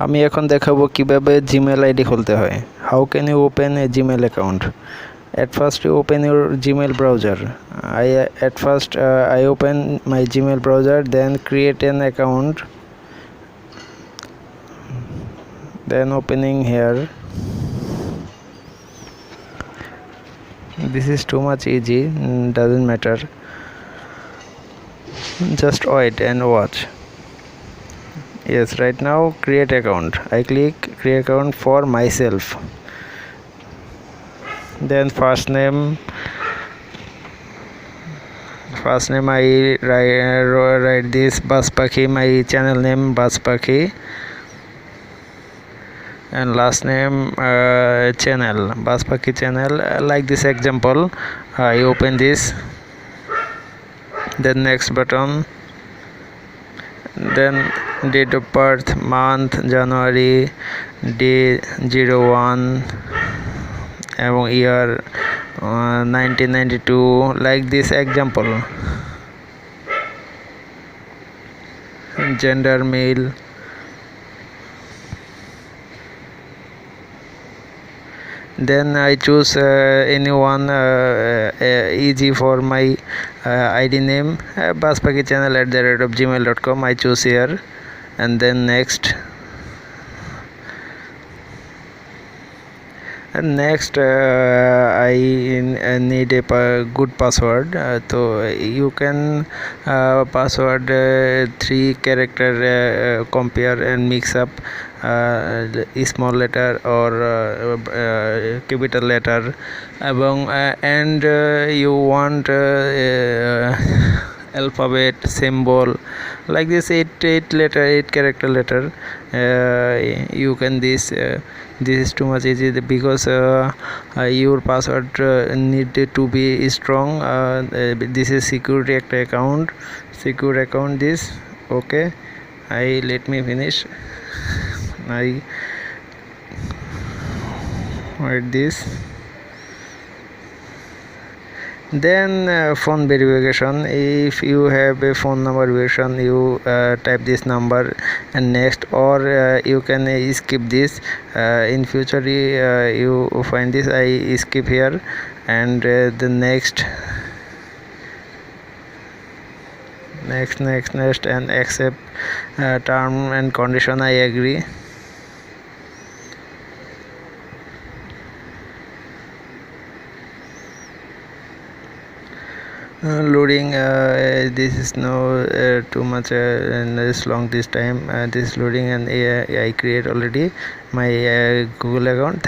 আমি এখন দেখাবো কিভাবে জিমেল আইডি খুলতে হয়। How can you open a Gmail account? At first you open your Gmail browser. I open my Gmail browser, then create an account, then opening here. This is too much easy, doesn't matter, just wait and watch. Yes, right now create account. I click create account for myself, then first name I write this Bazpakhi, my channel name Bazpakhi, and last name channel Bazpakhi channel, like this example. I open this, then next button, then date of birth, month January, day 01 এবং year 1992, like this example. Gender male, then I choose anyone easy for my ID name, Bazpakhi channel @gmail.com. I choose here, and then next, and next I need a good password. So you can password 3 character compare and mix up small letter or capital letter, and you want alphabet symbol, like this 8 character letter. You can this is too much easy, because your password need to be strong. This is secure account this. Okay, let me finish. I write this, then phone verification. If you have a phone number verification, you type this number and next, or you can skip this. In future you find this. I skip here, and the next and accept term and condition. I agree. Loading. This is no too much and it's long this time. This is loading, and I create already my Google account.